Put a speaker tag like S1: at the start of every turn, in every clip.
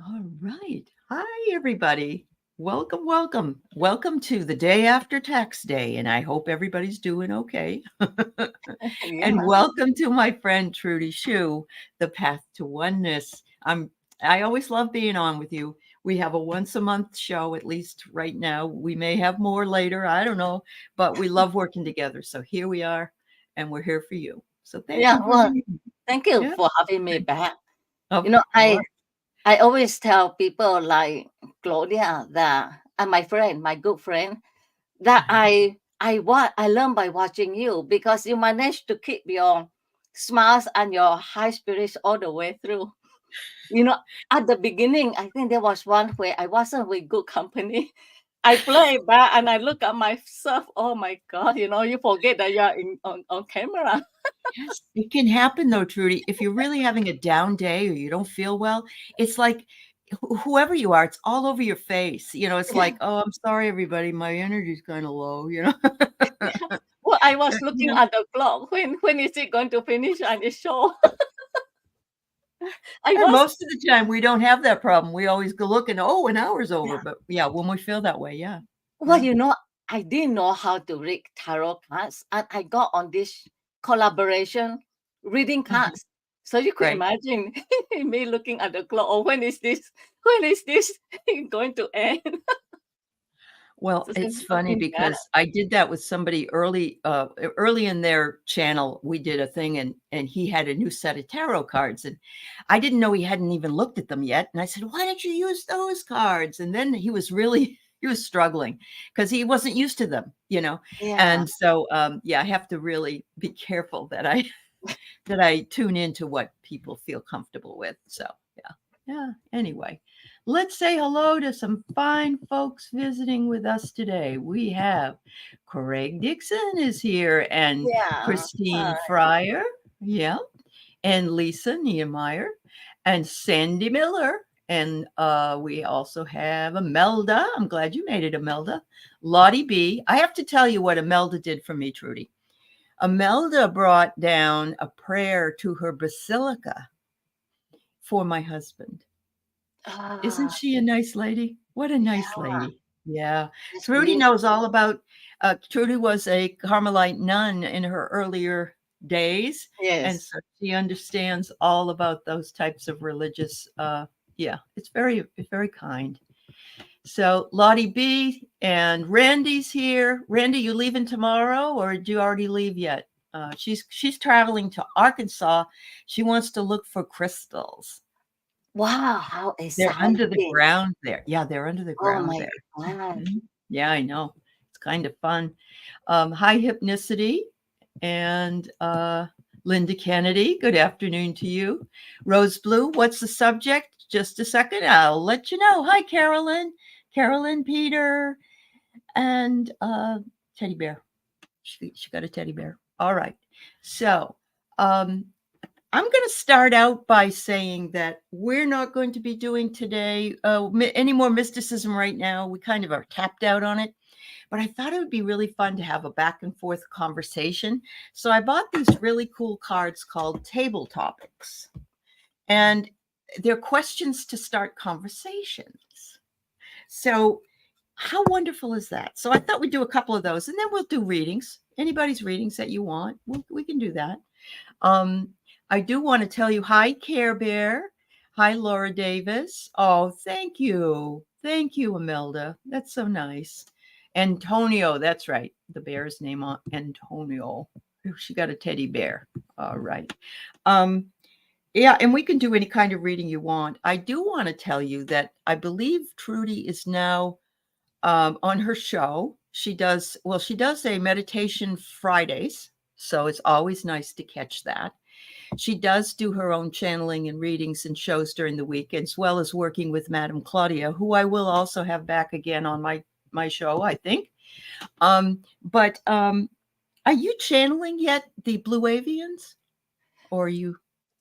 S1: All right. Hi, everybody. Welcome, welcome. Welcome to the day after tax day, and I hope everybody's doing okay. And
S2: Yeah.
S1: welcome to my friend Trudi Hsu, The Path to Oneness. I always love being on with you. We have a once a month show, at least right now. We may have more later, I don't know, but we love working together. So here we are, and we're here for you. So thank
S2: Yeah.
S1: you for
S2: Well,
S1: being
S2: thank you
S1: here.
S2: for having me back.
S1: Of
S2: You know, I
S1: course.
S2: I always tell people like Claudia that and my friend, my good friend, that I learn by watching you because you managed to keep your smiles and your high spirits all the way through. You know, at the beginning, I think there was one where I wasn't with good company. I play back and I look at myself. Oh my God! You forget that you're on camera.
S1: Yes, it can happen though, Trudy. If you're really having a down day or you don't feel well, it's like whoever you are, it's all over your face. It's like, oh, I'm sorry, everybody, my energy's kind of low.
S2: Well, I was
S1: You
S2: looking
S1: know,
S2: at the clock. When is it going to finish and it show? I
S1: and
S2: was
S1: most of the time we don't have that problem. We always go looking, oh, an hour's over. But yeah, when we feel that way, yeah,
S2: well,
S1: yeah.
S2: I didn't know how to read tarot cards, and I got on this collaboration reading
S1: Mhm.
S2: cards. So you could
S1: Right.
S2: imagine me looking at the clock. Oh, when is this? When is this going to end?
S1: Well,
S2: So
S1: it's funny
S2: looking back.
S1: because I did that with somebody early in their channel. We did a thing and he had a new set of tarot cards and I didn't know he hadn't even looked at them yet. And I said, "Why don't you use those cards?" And then he was really he was struggling because he wasn't used to them.
S2: Yeah.
S1: And so yeah, I have to really be careful that I tune into what people feel comfortable with. So yeah. Yeah. Anyway, let's say hello to some fine folks visiting with us today. We have Craig Dixon is here and
S2: Yeah.
S1: Christine Fryer. Yeah. And Lisa Niemeyer and Sandy Miller. And we also have Imelda. I'm glad you made it, Imelda. Lottie B. I have to tell you what Imelda did for me, Trudy. Imelda brought down a prayer to her basilica for my husband. Isn't
S2: Ah,
S1: she a nice lady? What a nice
S2: yeah.
S1: lady. Yeah.
S2: That's
S1: Trudy
S2: beautiful.
S1: knows all about Trudy was a Carmelite nun in her earlier days, and
S2: Yes.
S1: so she understands all about those types of religious yeah, it's very kind. So Lottie B and Randy's here. Randy, you leaving tomorrow or did you already leave yet? She's traveling to Arkansas. She wants to look for crystals.
S2: Wow, how
S1: They're under the
S2: exciting.
S1: ground there. Yeah, they're under the
S2: Oh
S1: ground
S2: my
S1: there.
S2: God.
S1: Mhm. Yeah, I know. It's kind of fun. Hi, Hypnicity and Linda Kennedy. Good afternoon to you. Rose Blue, what's the subject? Just a second. I'll let you know. Hi, Carolyn. Carolyn, Peter, and Teddy Bear. She got a teddy bear. All right. So, um, I'm going to start out by saying that we're not going to be doing today any more mysticism right now. We kind of are tapped out on it. But I thought it would be really fun to have a back and forth conversation. So I bought these really cool cards called Table Topics. And they're questions to start conversations. So, how wonderful is that? So, I thought we'd do a couple of those and then we'll do readings. Anybody's readings that you want, we can do that. Um, I do want to tell you, hi, Care Bear. Hi, Laura Davis. Oh, thank you. Thank you, Imelda. That's so nice. Antonio, that's right. The bear's name on Antonio. She got a teddy bear. All right. Um, yeah, and we can do any kind of reading you want. I do want to tell you that I believe Trudy is now on her show. She does a meditation Fridays. So it's always nice to catch that. She does do her own channeling and readings and shows during the week, as well as working with Madame Claudia, who I will also have back again on my show, I think. But are you channeling yet the Blue Avians, or are you?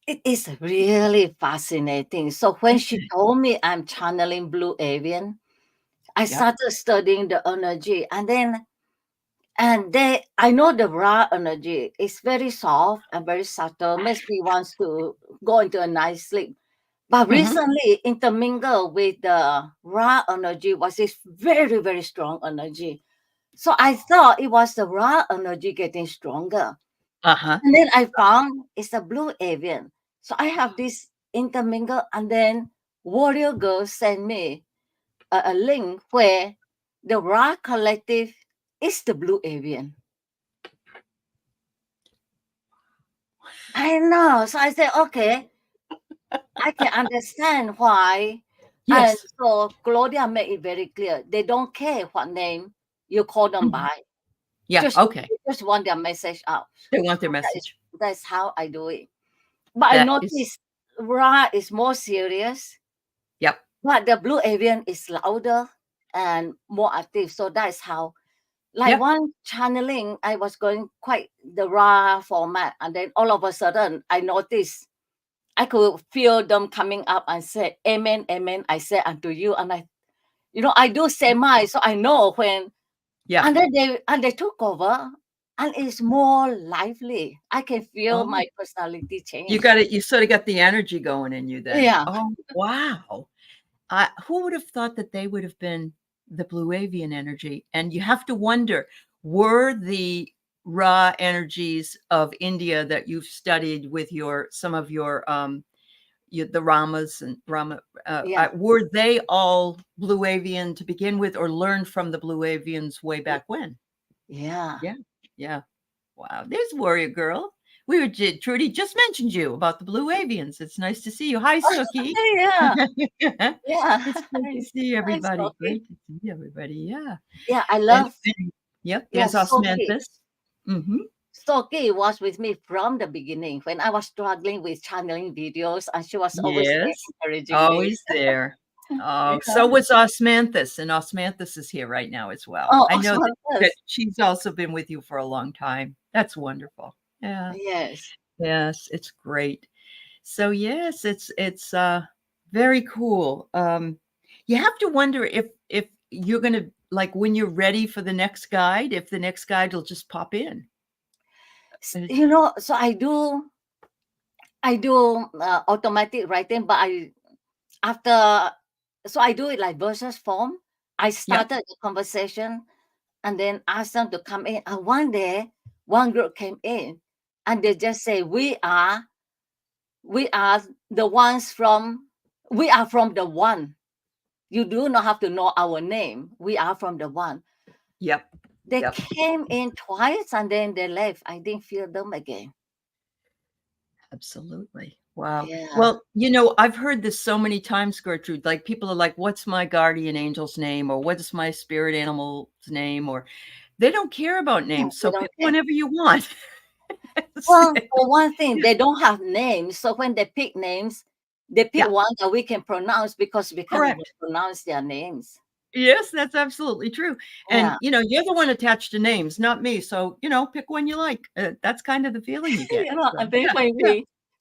S2: It is really fascinating. So when she told me I'm channeling Blue Avian, I
S1: Yep.
S2: started studying the energy, and I know the raw energy is very soft and very subtle, makes me want to go into a nice sleep. But recently, intermingled with the Ra energy was this very, very strong energy. So I thought it was the Ra energy getting stronger. And then I found it's a blue avian. So I have this intermingle, and then Warrior Girl sent me a link where the Ra collective is the blue avian. I know. So I said, okay, I can understand why.
S1: Yes.
S2: And so Claudia made it very clear. They don't care what name you call them by.
S1: Yeah.
S2: Just,
S1: Okay.
S2: they just want their message out.
S1: They want their message.
S2: That's how I do it. But I
S1: That
S2: noticed
S1: is-
S2: Ra is more serious.
S1: Yep.
S2: But the blue avian is louder and more active. So that's how, like
S1: Yep.
S2: one channeling, I was going quite the Ra format. And then all of a sudden, I noticed I could feel them coming up and say, Amen, Amen. I say unto you. And I do semi, so I know when.
S1: Yeah.
S2: And then they took over, and it's more lively. I can feel my personality change.
S1: You sort of got the energy going in you then.
S2: Yeah.
S1: Oh, wow. Who would have thought that they would have been the blue avian energy? And you have to wonder, were the raw energies of India that you've studied with some of your the Ramas and Rama, were they all blue avian to begin with, or learned from the blue avians way back when?
S2: Yeah.
S1: Wow, there's Warrior Girl. Trudi just mentioned you about the blue avians. It's nice to see you. Hi, Suki.
S2: Yeah.
S1: It's great to see everybody.
S2: Hi,
S1: Great to see everybody. Yeah.
S2: Yeah, I love.
S1: Yep. There's Osmanthus.
S2: Soki was with me from the beginning when I was struggling with channeling videos, and she was always encouraging
S1: always
S2: me.
S1: there. Oh, so was Osmanthus, and Osmanthus is here right now as well.
S2: Oh,
S1: I know that she's also been with you for a long time. That's wonderful. Yeah. Yes, it's great. So yes, it's very cool. You have to wonder if you're going to, like, when you're ready for the next guide, if the next guide will just pop in.
S2: So I do automatic writing, but I do it like versus form. I started the conversation and then asked them to come in. And one day, one group came in and they just say, we are the ones we are from the one. You do not have to know our name. We are from the one.
S1: Yep.
S2: They came in twice and then they left. I didn't feel them again.
S1: Absolutely. Wow.
S2: Yeah.
S1: Well, I've heard this so many times, Gertrude. Like, people are like, what's my guardian angel's name? Or what's my spirit animal's name? Or they don't care about names. So pick whatever you want.
S2: Well, for one thing, they don't have names. So when they pick names, they pick one that we can pronounce because we can pronounce their names.
S1: Yes, that's absolutely true. And, you're the one attached to names, not me. So, pick one you like. That's kind of the feeling you get.
S2: I think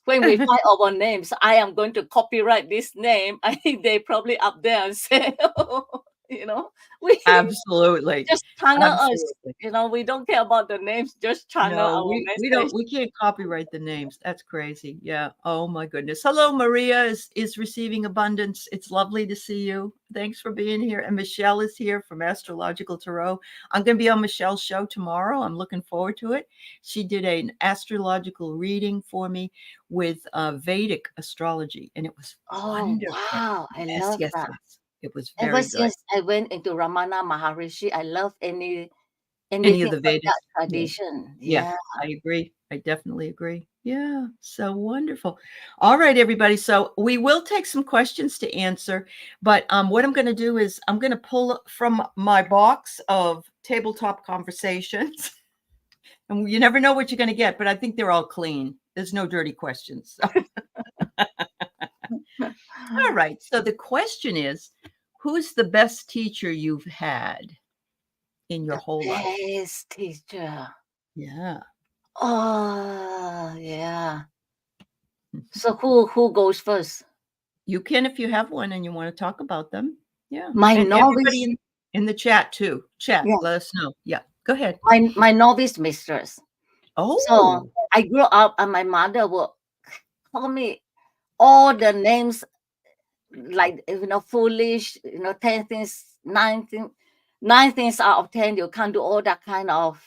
S2: when we find our names, I am going to copyright this name. I think they probably up there and say, we
S1: absolutely
S2: just channel us. We don't care about the names, just channel our message.
S1: We can't copyright the names. That's crazy. Yeah. Oh my goodness. Hello, Maria is receiving abundance. It's lovely to see you. Thanks for being here. And Michelle is here from Astrological Tarot. I'm going to be on Michelle's show tomorrow. I'm looking forward to it. She did an astrological reading for me with Vedic astrology, and it was wonderful.
S2: Wow. I love that.
S1: Yes. It was very
S2: Ever
S1: good.
S2: since I went into Ramana Maharishi, I love any
S1: of the Vedic
S2: tradition.
S1: Yeah, I agree. I definitely agree. Yeah, so wonderful. All right, everybody. So we will take some questions to answer, but what I'm going to do is I'm going to pull from my box of tabletop conversations, and you never know what you're going to get, but I think they're all clean. There's no dirty questions. So. All right. So the question is, who's the best teacher you've had in your whole life?
S2: Best teacher.
S1: Yeah.
S2: Oh, yeah. So who goes first?
S1: You can, if you have one and you want to talk about them. Yeah.
S2: And
S1: everybody in the chat too. Let us know. Yeah. Go ahead.
S2: My novice mistress.
S1: Oh.
S2: So I grew up and my mother would call me all the names like, foolish, 10 things, 9 things out of 10, you can't do all that kind of.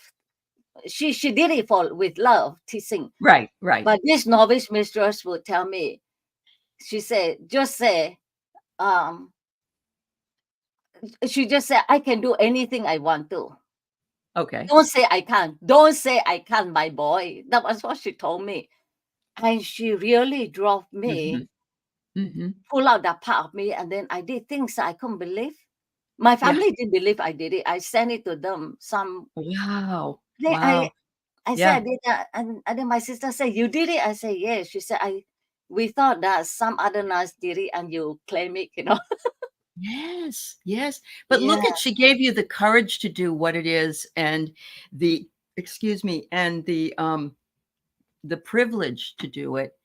S2: She did it with love, teaching.
S1: Right. Right.
S2: But this novice mistress would tell me, she said, I can do anything I want to.
S1: Okay.
S2: Don't say I can't. Don't say I can't, my boy. That was what she told me. And she really drove me, pull out that part of me, and then I did things I couldn't believe. My family didn't believe I did it. I sent it to them.
S1: Wow.
S2: I said
S1: Yeah.
S2: I did that, and then my sister said, "You did it?" I said, "Yes." She said, we thought that some other nurse did it, and you claim it,
S1: Yes. Yes. But
S2: Yeah,
S1: look at, she gave you the courage to do what it is, and the privilege to do it.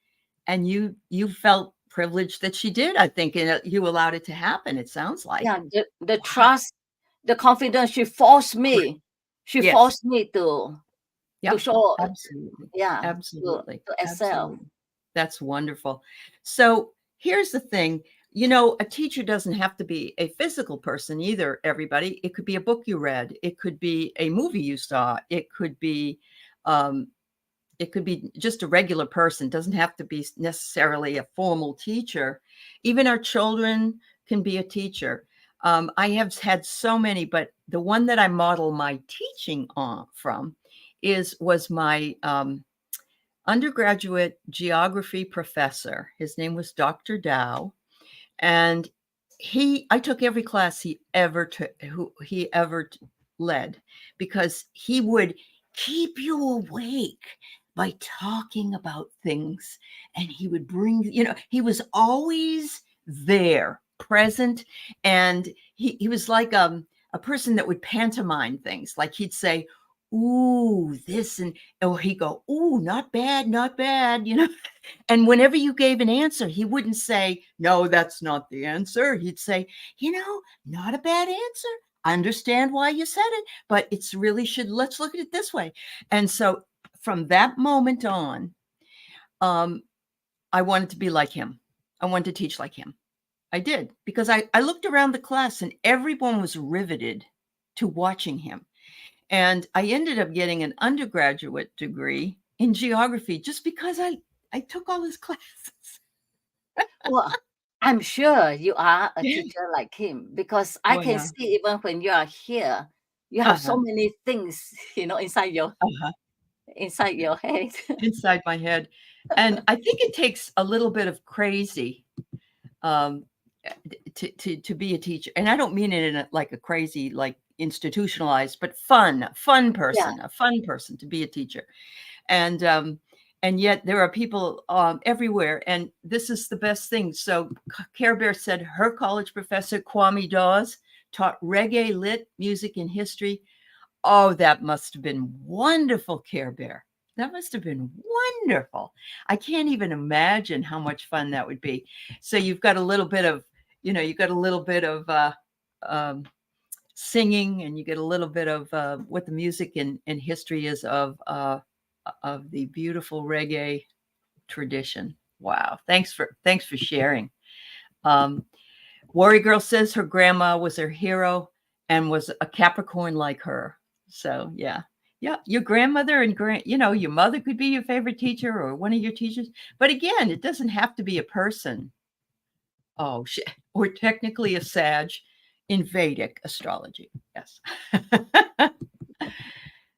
S1: And you felt privileged that she did, I think, and you allowed it to happen, it sounds like.
S2: yeah. The
S1: Wow.
S2: trust, the confidence. She forced
S1: Great.
S2: me. She
S1: Yes.
S2: forced me to
S1: Yep.
S2: show,
S1: Absolutely.
S2: yeah,
S1: Absolutely.
S2: to excel.
S1: Absolutely. That's wonderful. So here's the thing, a teacher doesn't have to be a physical person either, everybody. It could be a book you read. It could be a movie you saw. It could be just a regular person. It doesn't have to be necessarily a formal teacher. Even our children can be a teacher. I have had so many, but the one that I model my teaching from was my undergraduate geography professor. His name was Dr. Dow, and I took every class he ever led, because he would keep you awake by talking about things, and he would bring, he was always there, present, and he was like a person that would pantomime things. Like he'd say, "Ooh, this," or he'd go, "Ooh, not bad, not bad," And whenever you gave an answer, he wouldn't say, "No, that's not the answer." He'd say, "Not a bad answer. I understand why you said it, but it's really let's look at it this way." And so from that moment on, I wanted to be like him. I wanted to teach like him. I did, because I looked around the class and everyone was riveted to watching him. And I ended up getting an undergraduate degree in geography just because I took all his classes.
S2: Well, I'm sure you are a
S1: Yeah.
S2: teacher like him, because I
S1: Oh,
S2: can
S1: yeah.
S2: see even when you are here, you have so
S1: Uh-huh.
S2: many things, inside your
S1: Uh-huh.
S2: head.
S1: Inside my head. And I think it takes a little bit of crazy um, to be a teacher. And I don't mean it in like a crazy, like institutionalized, but fun
S2: Yeah.
S1: person, a fun person to be a teacher. And yet there are people everywhere. And this is the best thing. So Care Bear said her college professor, Kwame Dawes, taught reggae, lit, music, and history. Oh, that must have been wonderful, Care Bear. That must have been wonderful. I can't even imagine how much fun that would be. So you've got a little bit of, um, singing, and you get a little bit of what the music and history is of the beautiful reggae tradition. Wow. Thanks for sharing. Warrior Girl says her grandma was her hero and was a Capricorn like her. So yeah. Yeah, your grandmother and your mother could be your favorite teacher or one of your teachers. But again, it doesn't have to be a person. Oh, shit. Or technically a Sag in Vedic astrology. Yes.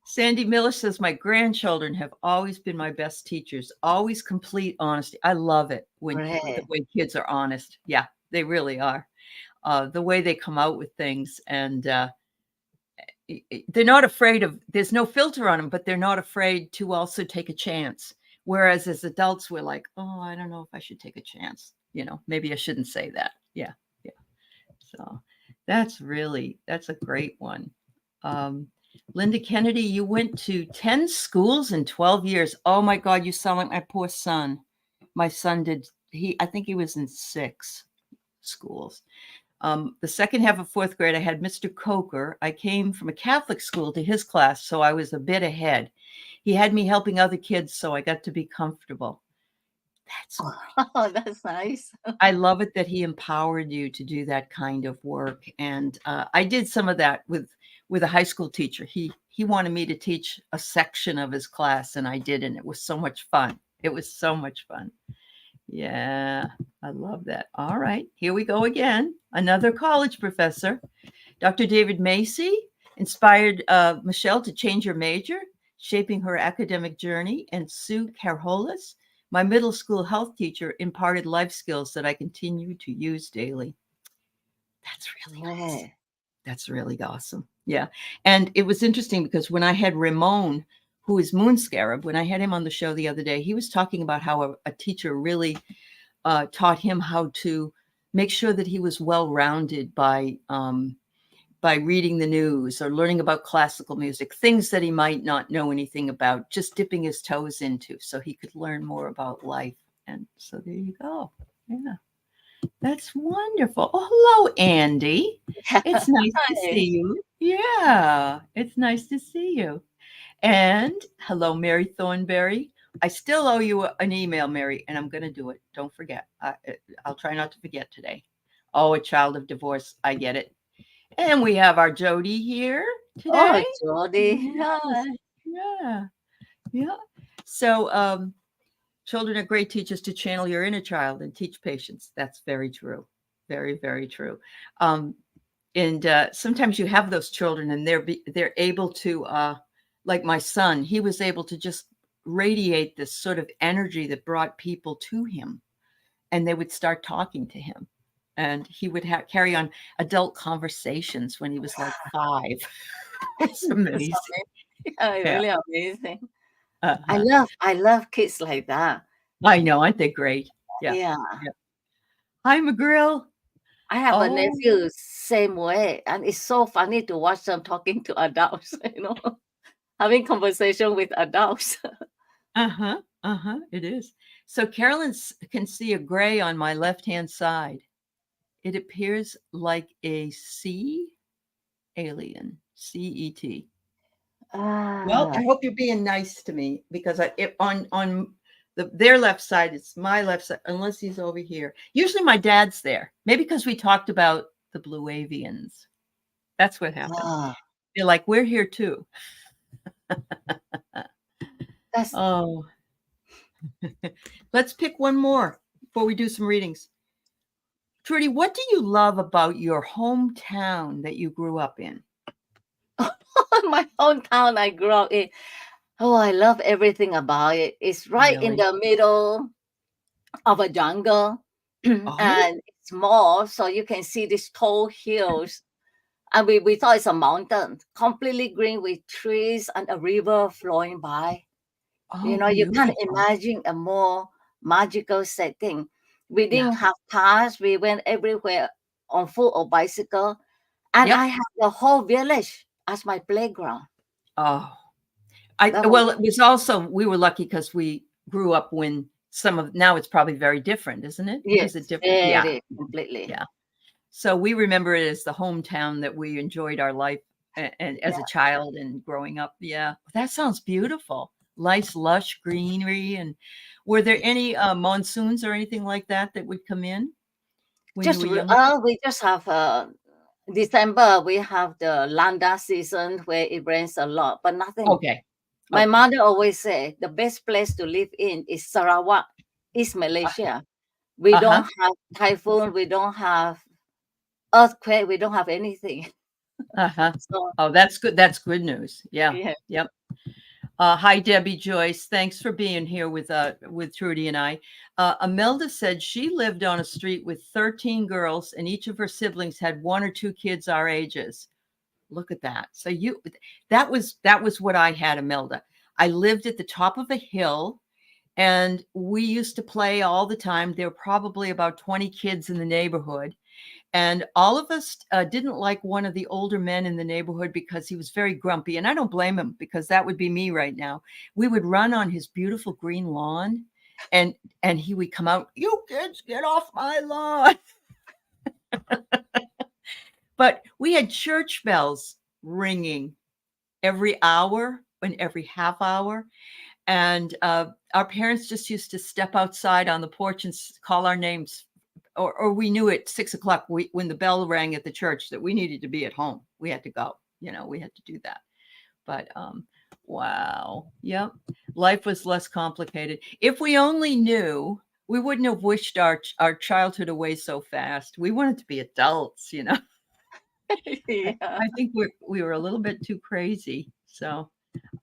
S1: Sandy Miller says, my grandchildren have always been my best teachers, always complete honesty. I love it when the
S2: Right.
S1: way kids are honest. Yeah, they really are. The way they come out with things, and they're not afraid of, there's no filter on them, but they're not afraid to also take a chance. Whereas as adults, we're like, oh, I don't know if I should take a chance. Maybe I shouldn't say that. Yeah. Yeah. So that's a great one. Linda Kennedy, you went to 10 schools in 12 years. Oh my God, you sound like my poor son. My son did, I think he was in 6 schools. The second half of 4th grade, I had Mr. Coker. I came from a Catholic school to his class, so I was a bit ahead. He had me helping other kids, so I got to be comfortable. That's
S2: Oh, that's nice.
S1: I love it that he empowered you to do that kind of work. And I did some of that with a high school teacher. He wanted me to teach a section of his class, and I did, and it was so much fun. It was so much fun. Yeah, I love that. All right, here we go again. Another college professor, Dr. David Macy, inspired Michelle to change her major, shaping her academic journey, and Sue Carholas, my middle school health teacher, imparted life skills that I continue to use daily. That's really awesome.
S2: Yeah.
S1: That's really awesome. Yeah. And it was interesting because when I had Ramon, who is Moon Scarab, when I had him on the show the other day, he was talking about how a teacher really taught him how to make sure that he was well-rounded by reading the news or learning about classical music, things that he might not know anything about, just dipping his toes into so he could learn more about life. And so there you go. Yeah. That's wonderful. Oh, hello, Andy. It's nice to
S2: Hi.
S1: see you. Yeah, it's nice to see you. And hello, Mary Thornberry. I still owe you an email, Mary, and I'm going to do it. Don't forget. I'll try not to forget today. Oh, a child of divorce. I get it. And we have our Jody here
S2: Oh,
S1: today.
S2: Jody.
S1: Yes.
S2: Hi.
S1: Yeah. Yeah. So, children are great teachers to channel your inner child and teach patience. That's very true. Very, very true. And sometimes you have those children and they're able to, like my son, he was able to just radiate this sort of energy that brought people to him, and they would start talking to him. And he would carry on adult conversations when he was like 5. It's
S2: That's
S1: amazing.
S2: Yeah,
S1: Yeah.
S2: really amazing.
S1: Uh-huh.
S2: I love kids like that.
S1: I know. Aren't they great? Yeah.
S2: Yeah.
S1: Yeah. Hi, McGrill.
S2: I have a
S1: Oh,
S2: nephew same way, and it's so funny to watch them talking to adults, having conversation with adults.
S1: uh-huh. Uh-huh. It is. So Carolyn can see a gray on my left-hand side. It appears like a sea alien, CET. Well,
S2: Ah,
S1: I hope you're being nice to me because on their left side, it's my left side, unless he's over here. Usually my dad's there. Maybe because we talked about the blue avians. That's what happened.
S2: ah,
S1: They're like, we're here too.
S2: that's
S1: Oh, let's pick one more before we do some readings. Trudy, what do you love about your hometown that you grew up in?
S2: my hometown I grew up in. Oh, I love everything about it. It's right in
S1: Really?
S2: the middle of a jungle,
S1: Oh,
S2: and it's small, so you can see these tall hills. And we thought it's a mountain, completely green with trees and a river flowing by.
S1: oh,
S2: You can't
S1: beautiful.
S2: imagine a more magical setting. We
S1: Yeah.
S2: didn't have cars. We went everywhere on foot or bicycle. And I
S1: Yep.
S2: had the whole village as my playground.
S1: Oh,
S2: That was,
S1: well, it was also, we were lucky because we grew up when now it's probably very different, isn't it? Is it
S2: yes,
S1: different? Yeah.
S2: very completely.
S1: Yeah. So we remember it as the hometown that we enjoyed our life and as a
S2: Yeah.
S1: child and growing up. Yeah. That sounds beautiful. Nice, lush greenery. And were there any monsoons or anything like that that would come in when you were young?
S2: We just have December, we have the Landa season where it rains a lot, but nothing.
S1: Okay.
S2: My
S1: Okay.
S2: mother always say the best place to live in is Sarawak, East Malaysia. We
S1: Uh-huh.
S2: don't have typhoon, we don't have earthquake, we don't have anything.
S1: Uh-huh.
S2: So
S1: Oh, that's good. That's good news. Yeah.
S2: yeah.
S1: Yep. Hi, Debbie Joyce. Thanks for being here with Trudy and I. Imelda said she lived on a street with 13 girls, and each of her siblings had 1 or 2 kids our ages. Look at that. So that was what I had, Imelda. I lived at the top of a hill, and we used to play all the time. There were probably about 20 kids in the neighborhood. And all of us didn't like one of the older men in the neighborhood because he was very grumpy. And I don't blame him because that would be me right now. We would run on his beautiful green lawn and he would come out, "You kids, get off my lawn." But we had church bells ringing every hour and every half hour. And our parents just used to step outside on the porch and call our names, or we knew at 6 o'clock when the bell rang at the church that we needed to be at home. We had to go, we had to do that. But wow. Yep. Life was less complicated. If we only knew, we wouldn't have wished our childhood away so fast. We wanted to be adults,
S2: Yeah.
S1: I think we were a little bit too crazy. So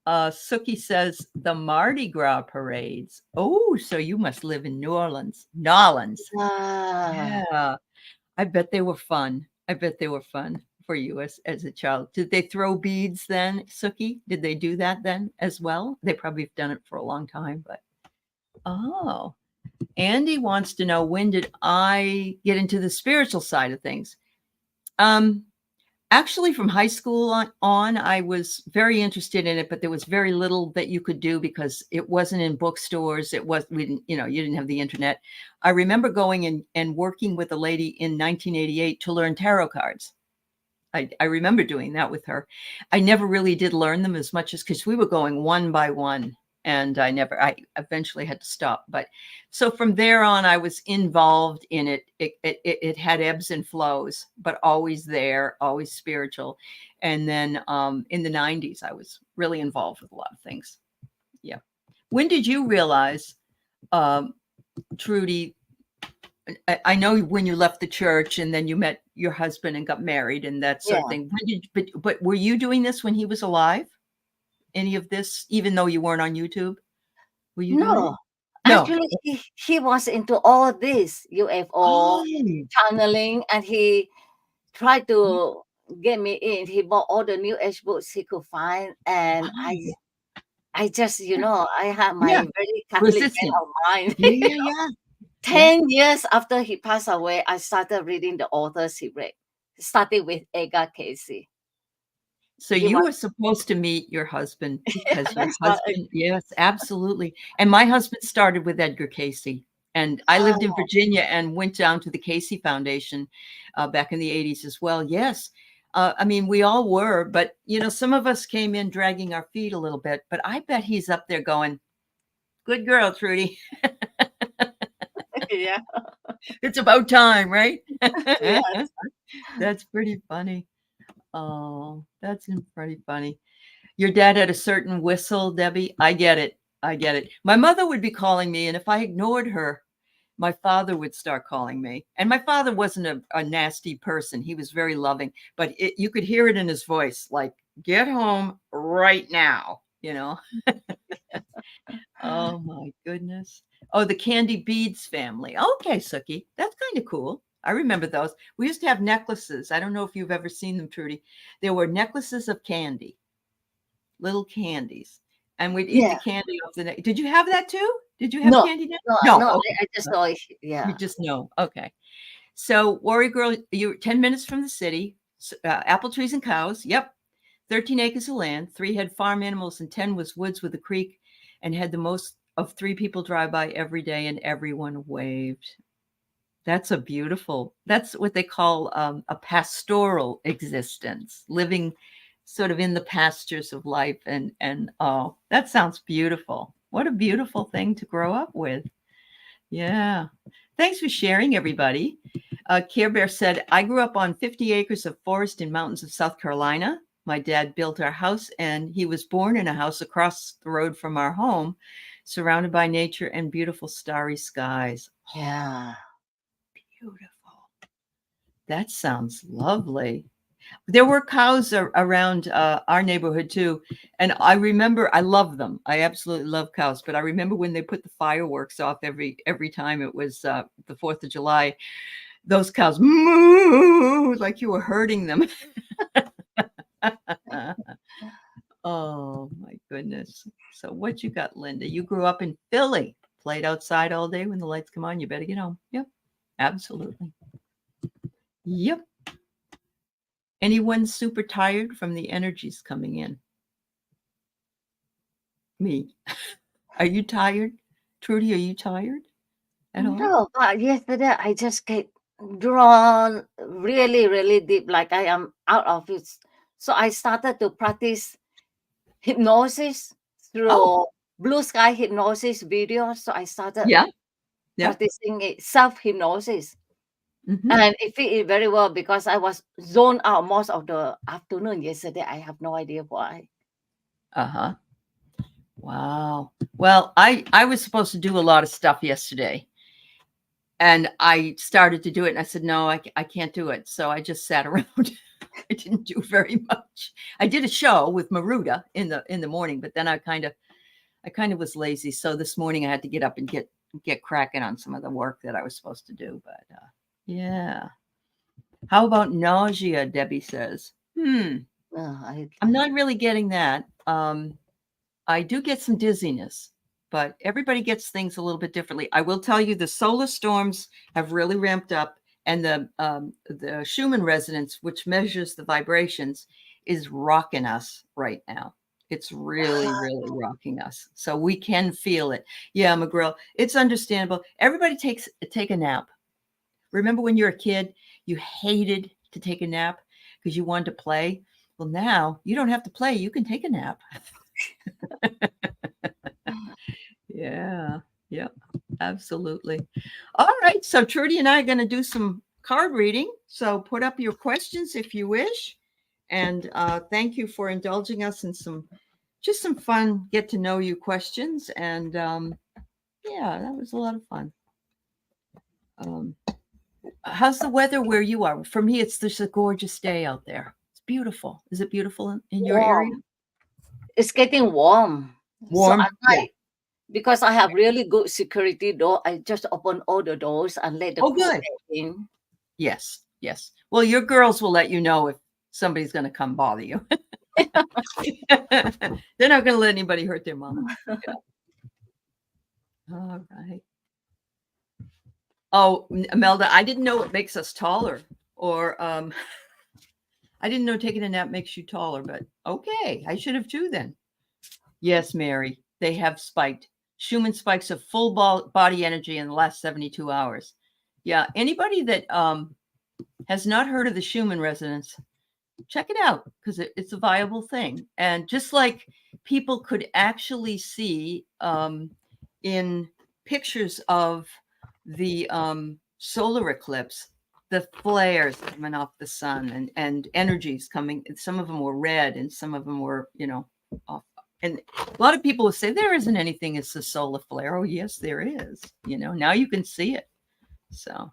S1: Suki says the Mardi Gras parades. Oh, so you must live in New Orleans. Nolans. Yeah. I bet they were fun. I bet they were fun for you as a child. Did they throw beads then, Suki? Did they do that then as well? They probably have done it for a long time, but oh. Andy wants to know, when did I get into the spiritual side of things? Actually, from high school on, I was very interested in it, but there was very little that you could do because it wasn't in bookstores. We didn't, you didn't have the internet. I remember going and working with a lady in 1988 to learn tarot cards. I remember doing that with her. I never really did learn them as much as, because we were going one by one, and I eventually had to stop. But so from there on, I was involved in it. It had ebbs and flows, but always there, always spiritual. And then in the 90s, I was really involved with a lot of things. Yeah. When did you realize, Trudi, I know when you left the church and then you met your husband and got married and that sort of thing. But were you doing this when he was alive? Any of this, even though you weren't on YouTube? Were you doing it? No.
S2: Actually, he was into all this UFO channeling, and he tried to get me in. He bought all the new age books he could find, and I just, I had my very Catholic bent of mind.
S1: Yeah.
S2: 10 years after he passed away, I started reading the authors he read, starting with Edgar Cayce.
S1: So you were supposed to meet your husband because your husband, yes, absolutely. And my husband started with Edgar Cayce. And I lived in Virginia and went down to the Cayce Foundation back in the 80s as well. Yes. I mean, we all were, but, some of us came in dragging our feet a little bit. But I bet he's up there going, good girl, Trudi.
S2: Yeah.
S1: It's about time, right?
S2: Yes.
S1: That's pretty funny. Oh, that's pretty funny. Your dad had a certain whistle, Debbie. I get it. My mother would be calling me, and if I ignored her, my father would start calling me. And my father wasn't a nasty person. He was very loving, but you could hear it in his voice, like, get home right now, Oh, my goodness. Oh, the Candy Beads family. Okay, Suki. That's kind of cool. I remember those. We used to have necklaces. I don't know if you've ever seen them, Trudi. There were necklaces of candy, little candies, and we'd eat the candy off the neck. Did you have that too? Did you have candy?
S2: No. Okay. I just know it. Yeah.
S1: You just know. Okay. So, Warrior Girl, you're 10 minutes from the city. Apple trees and cows. Yep. 13 acres of land. 3 had farm animals, and 10 was woods with a creek, and had the most of 3 people drive by every day, and everyone waved. That's what they call a pastoral existence, living sort of in the pastures of life. And oh, that sounds beautiful. What a beautiful thing to grow up with. Yeah. Thanks for sharing, everybody. Care Bear said, I grew up on 50 acres of forest in mountains of South Carolina. My dad built our house, and he was born in a house across the road from our home, surrounded by nature and beautiful starry skies.
S2: Yeah.
S1: Beautiful. That sounds lovely. There were cows around our neighborhood too. And I remember, I love them. I absolutely love cows. But I remember when they put the fireworks off every time it was the 4th of July, those cows moo, like you were hurting them. Oh my goodness. So what you got, Linda? You grew up in Philly, played outside all day. When the lights come on, you better get home. Yep, absolutely. Yep. Anyone super tired from the energies coming in? Me. Are you tired? Trudi, are you tired at all?
S2: No, but yesterday I just get drawn really, really deep, like I am out of it. So I started to practice hypnosis through blue sky hypnosis video. So I started
S1: Yeah.
S2: practicing it, self-hypnosis.
S1: Mm-hmm.
S2: And it fit very well because I was zoned out most of the afternoon yesterday. I have no idea why.
S1: Uh-huh. Wow. Well, I was supposed to do a lot of stuff yesterday. And I started to do it and I said, no, I can't do it. So I just sat around. I didn't do very much. I did a show with Maruda in the morning, but then I kind of was lazy. So this morning I had to get up and get cracking on some of the work that I was supposed to do. But yeah. How about nausea? Debbie says. I'm not really getting that. I do get some dizziness, but everybody gets things a little bit differently. I will tell you the solar storms have really ramped up, and the Schumann resonance, which measures the vibrations, is rocking us right now. It's really, really rocking us. So we can feel it. Yeah, McGrill, it's understandable. Everybody take a nap. Remember when you were a kid, you hated to take a nap because you wanted to play? Well, now you don't have to play. You can take a nap. Yeah. Yep. Absolutely. All right. So Trudy and I are going to do some card reading. So put up your questions if you wish. And thank you for indulging us in some fun get to know you questions. And yeah, that was a lot of fun. How's the weather where you are? For me, it's just a gorgeous day out there. It's beautiful. Is it beautiful in your area?
S2: It's getting warm.
S1: Warm.
S2: So at night, because I have really good security door, I just open all the doors and let the cool air in.
S1: Yes. Yes. Well, your girls will let you know if somebody's going to come bother you. They're not going to let anybody hurt their mama. Yeah. All right. Oh, Imelda, I didn't know it makes us taller, or I didn't know taking a nap makes you taller, but okay, I should have too then. Yes, Mary, they have spiked. Schumann spikes of full body energy in the last 72 hours. Yeah, anybody that has not heard of the Schumann resonance, check it out because it's a viable thing. And just like people could actually see in pictures of the solar eclipse, the flares coming off the sun and energies coming. Some of them were red and some of them were, off. And a lot of people will say there isn't anything as a solar flare. Oh, yes, there is. Now you can see it. So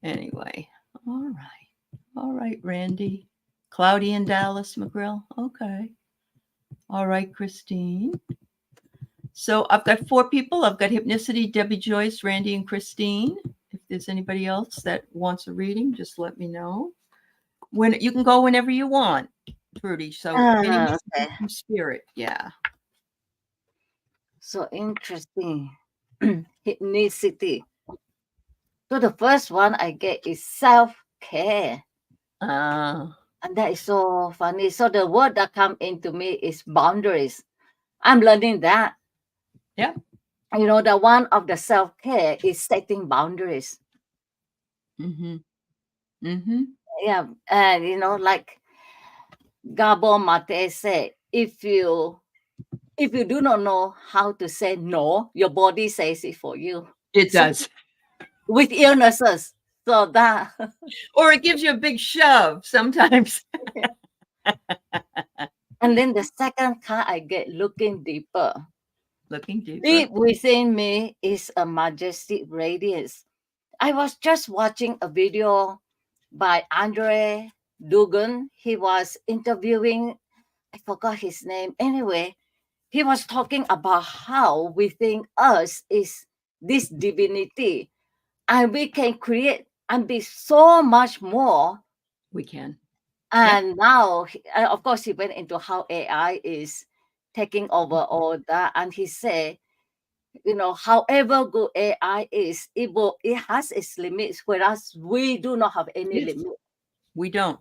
S1: anyway, all right, Randy. Cloudy in Dallas, McGrill. Okay. All right, Christine. So I've got 4 people. I've got Hypnicity, Debbie Joyce, Randy, and Christine. If there's anybody else that wants a reading, just let me know. When you can go whenever you want, Trudy. So any from spirit, yeah.
S2: So interesting. Hypnicity. So the first one I get is self-care. And that is so funny. So the word that come into me is boundaries. I'm learning that.
S1: Yeah.
S2: The one of the self-care is setting boundaries.
S1: Mm-hmm. Mm-hmm.
S2: Yeah. And like Gabor Mate said, if you do not know how to say no, your body says it for you.
S1: It does.
S2: With illnesses. So that.
S1: Or it gives you a big shove sometimes.
S2: And then the second card I get, looking deeper.
S1: Looking deeper.
S2: Deep within me is a majestic radiance. I was just watching a video by Andre Dugan. He was interviewing, I forgot his name. Anyway, he was talking about how within us is this divinity. And we can create and be so much more.
S1: We can.
S2: And now, of course, he went into how AI is taking over all that. And he said, however good AI is, it has its limits, whereas we do not have any limit.
S1: We don't.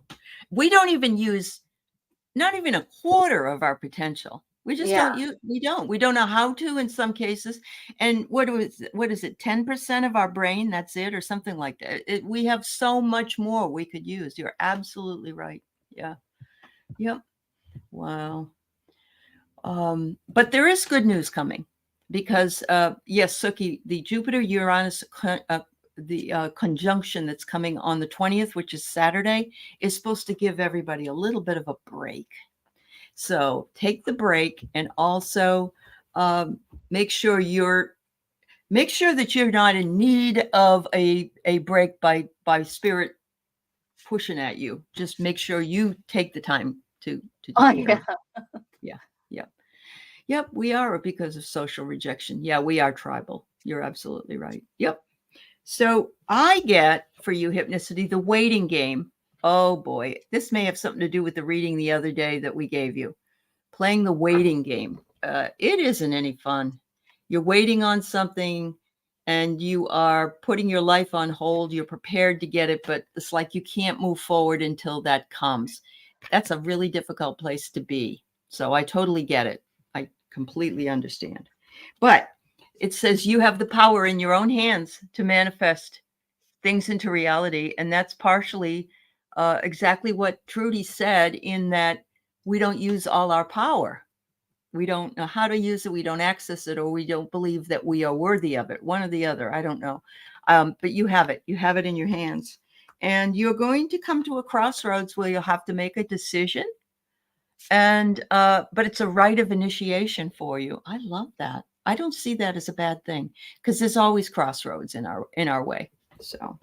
S1: We don't even use not even a quarter of our potential. We just don't use. We don't know how to in some cases. And what is it? 10% of our brain. That's it, or something like that. We have so much more we could use. You're absolutely right. Yeah. Yep. Wow. But there is good news coming because, yes, Suki, the Jupiter-Uranus conjunction that's coming on the 20th, which is Saturday, is supposed to give everybody a little bit of a break. So take the break, and also make sure that you're not in need of a break by spirit pushing at you. Just make sure you take the time to do
S2: yeah.
S1: Yep, we are, because of social rejection. Yeah, we are tribal. You're absolutely right. Yep. So I get for you, Hypnicity, the waiting game. Oh boy, this may have something to do with the reading the other day that we gave you. Playing the waiting game. It isn't any fun. You're waiting on something and you are putting your life on hold. You're prepared to get it, but it's like you can't move forward until that comes. That's a really difficult place to be. So I totally get it. I completely understand. But it says you have the power in your own hands to manifest things into reality. And that's partially exactly what Trudi said, in that we don't use all our power. We don't know how to use it. We don't access it, or we don't believe that we are worthy of it. One or the other. I don't know. But you have it. You have it in your hands. And you're going to come to a crossroads where you'll have to make a decision. And but it's a rite of initiation for you. I love that. I don't see that as a bad thing, because there's always crossroads in our way. So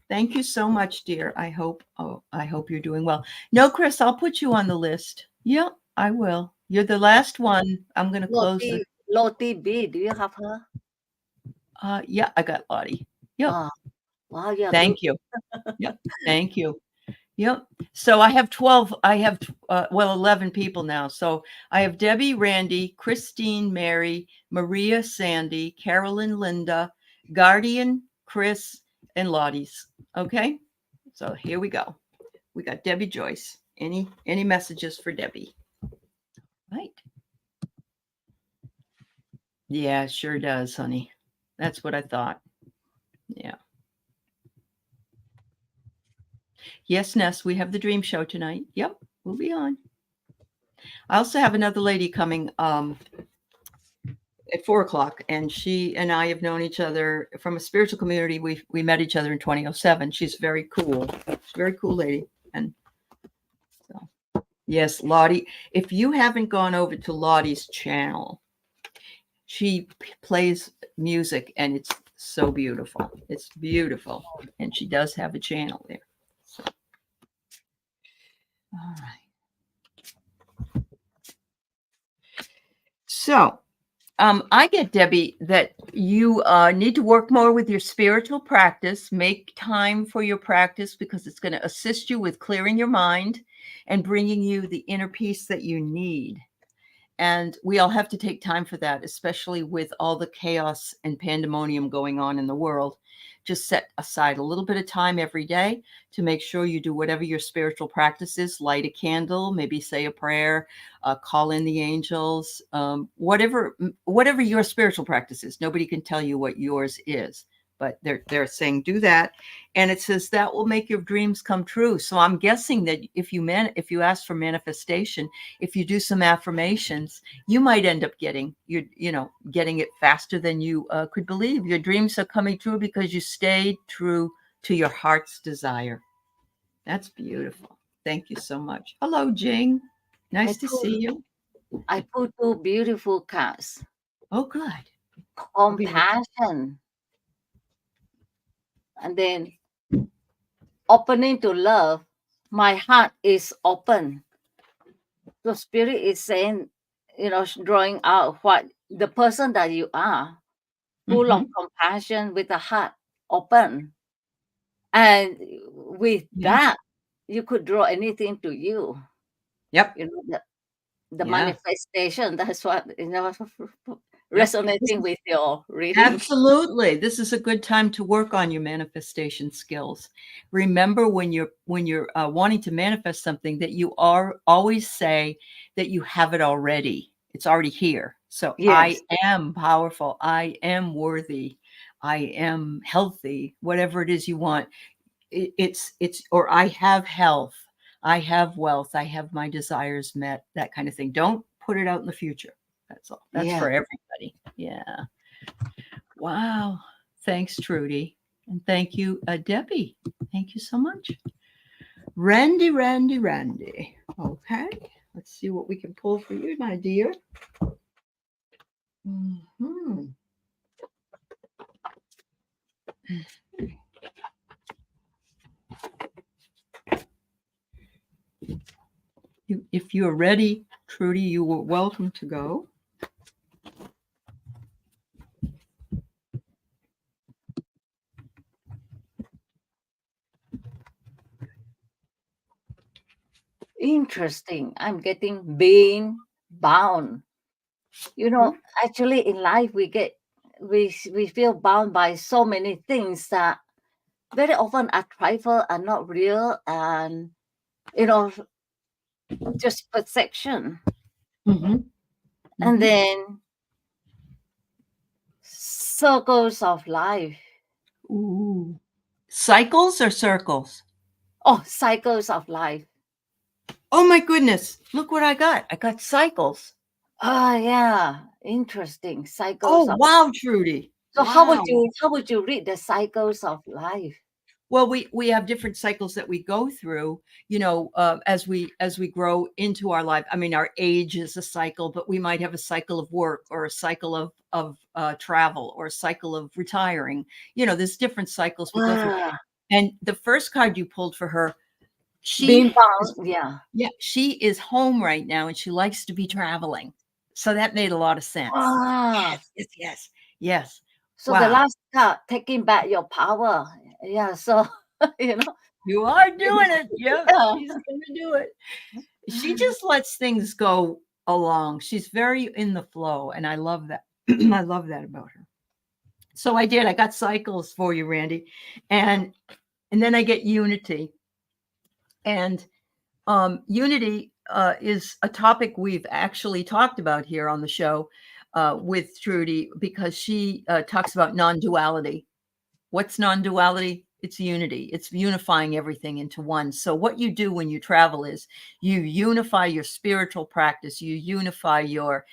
S1: thank you so much, dear. I hope you're doing well. No, Chris, I'll put you on the list. Yeah, I will. You're the last one. I'm going to close it.
S2: Lottie B, do you have her?
S1: Yeah, I got Lottie. Yep.
S2: Wow, yeah.
S1: Thank you. Yep. Thank you. Yep. So I have 12. I have 11 people now. So I have Debbie, Randy, Christine, Mary, Maria, Sandy, Carolyn, Linda, Guardian, Chris, and Lottie's. Okay. So here we go. We got Debbie Joyce. Any messages for Debbie? Right. Yeah, sure does, honey. That's what I thought. Yeah. Yes, Ness, we have the dream show tonight. Yep, we'll be on. I also have another lady coming at 4:00, and she and I have known each other from a spiritual community. We met each other in 2007. She's very cool. She's a very cool lady. And so, yes, Lottie. If you haven't gone over to Lottie's channel, she plays music, and it's so beautiful. It's beautiful, and she does have a channel there. So. All right. So I get, Debbie, that you need to work more with your spiritual practice. Make time for your practice, because it's going to assist you with clearing your mind and bringing you the inner peace that you need. And we all have to take time for that, especially with all the chaos and pandemonium going on in the world. Just set aside a little bit of time every day to make sure you do whatever your spiritual practice is. Light a candle, maybe say a prayer, call in the angels, whatever your spiritual practice is. Nobody can tell you what yours is, but they're saying do that. And it says that will make your dreams come true. So I'm guessing that if you ask for manifestation, if you do some affirmations, you might end up getting it faster than you could believe. Your dreams are coming true because you stayed true to your heart's desire. That's beautiful. Thank you so much. Hello, Jing. Nice to see you.
S2: I put 2 beautiful cards.
S1: Oh, good.
S2: Compassion. And then opening to love. My heart is open. The spirit is saying, drawing out what the person that you are, full of compassion, with a heart open. And with that, you could draw anything to you.
S1: Yep.
S2: The manifestation, that's what, resonating with your reading.
S1: Absolutely. This is a good time to work on your manifestation skills. Remember, when you're wanting to manifest something, that you always say that you have it already. It's already here. So yes. I am powerful. I am worthy. I am healthy. Whatever it is you want. Or I have health. I have wealth. I have my desires met. That kind of thing. Don't put it out in the future. That's all. That's for everybody. Yeah. Wow. Thanks, Trudi. And thank you, Debbie. Thank you so much. Randy. Okay. Let's see what we can pull for you, my dear. Mm-hmm. If you're ready, Trudi, you are welcome to go.
S2: Interesting. I'm getting being bound. You know, actually in life we feel bound by so many things that very often are trifle, are not real, and just perception.
S1: Mm-hmm.
S2: And then circles of life.
S1: Ooh. Cycles or circles?
S2: Oh, cycles of life.
S1: Oh my goodness. Look what I got. I got cycles.
S2: Oh yeah. Interesting. Cycles.
S1: Oh wow, Trudi.
S2: So
S1: wow.
S2: how would you read the cycles of life?
S1: Well, we have different cycles that we go through, as we grow into our life. I mean, our age is a cycle, but we might have a cycle of work or a cycle of travel or a cycle of retiring. There's different cycles we go through. And the first card you pulled for her, she is home right now and she likes to be traveling. So that made a lot of sense. Yes.
S2: So the last card, taking back your power. Yeah. So,
S1: you are doing it. Yep. She's going to do it. She just lets things go along. She's very in the flow. And I love that. I love that about her. So I got cycles for you, Randy. And then I get unity. And unity is a topic we've actually talked about here on the show with Trudi, because she talks about non-duality. What's non-duality? It's unity. It's unifying everything into one. So what you do when you travel is you unify your spiritual practice. You unify your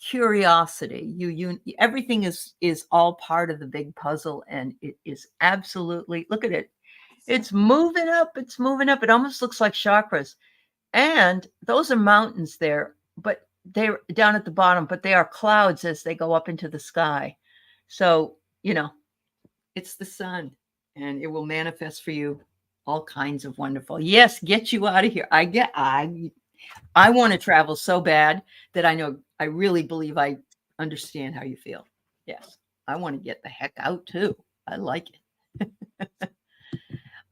S1: curiosity. Everything is all part of the big puzzle, and it is absolutely, look at it. It's moving up. It's moving up. It almost looks like chakras. And those are mountains there, but they're down at the bottom, but they are clouds as they go up into the sky. So, it's the sun, and it will manifest for you all kinds of wonderful. Yes, get you out of here. I want to travel so bad that I really believe I understand how you feel. Yes, I want to get the heck out too. I like it.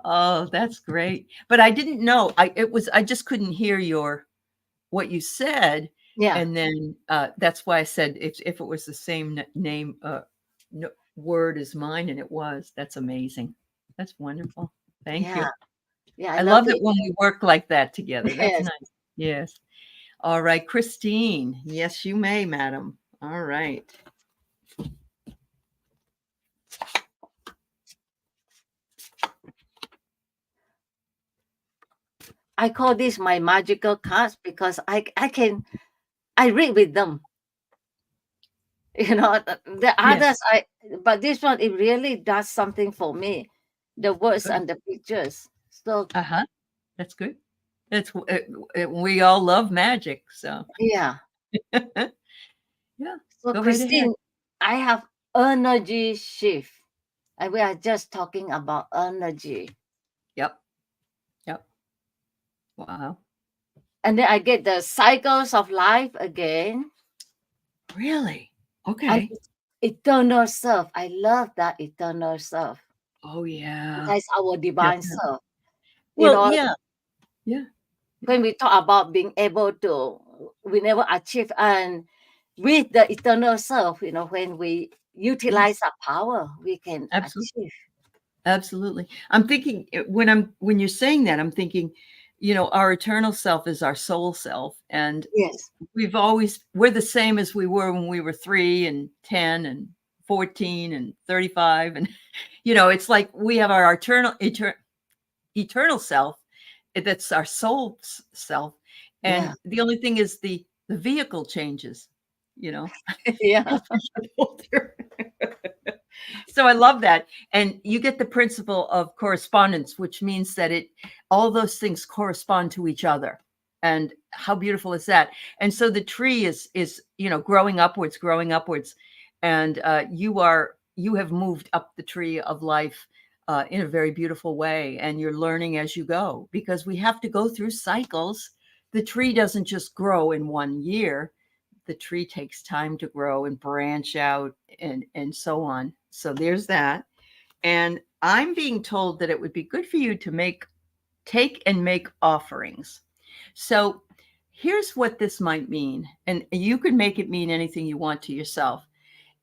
S1: Oh, that's great. But I didn't know. I just couldn't hear what you said.
S2: Yeah.
S1: And then that's why I said if it was the same name word as mine, and it was. That's amazing. That's wonderful. Thank you.
S2: Yeah,
S1: I love it when we work like that together. That's nice. Yes. All right, Christine. Yes, you may, madam. All right.
S2: I call this my magical cards because I read with them. The others but this one, it really does something for me. The words and the pictures. So
S1: that's good. We all love magic, so
S2: yeah.
S1: Yeah.
S2: So
S1: go
S2: Christine,
S1: right
S2: I have energy shift, and we are just talking about energy.
S1: Yep. Wow.
S2: And then I get the cycles of life again.
S1: Really? Okay.
S2: And eternal self. I love that eternal self.
S1: Oh yeah.
S2: That's our divine self.
S1: Well, yeah.
S2: When we talk about being able to, we never achieve, and with the eternal self, when we utilize our power, we can achieve.
S1: Absolutely. I'm thinking when you're saying that, I'm thinking, our eternal self is our soul self. And we're the same as we were when we were 3 and 10 and 14 and 35. And, it's like we have our eternal self. That's our soul self. And the only thing is the the vehicle changes, you know.
S2: Yeah.
S1: So I love that. And you get the principle of correspondence, which means that all those things correspond to each other. And how beautiful is that? And so the tree is, growing upwards. And you have moved up the tree of life in a very beautiful way. And you're learning as you go, because we have to go through cycles. The tree doesn't just grow in 1 year. The tree takes time to grow and branch out and so on. So there's that. And I'm being told that it would be good for you to take and make offerings. So here's what this might mean. And you can make it mean anything you want to yourself.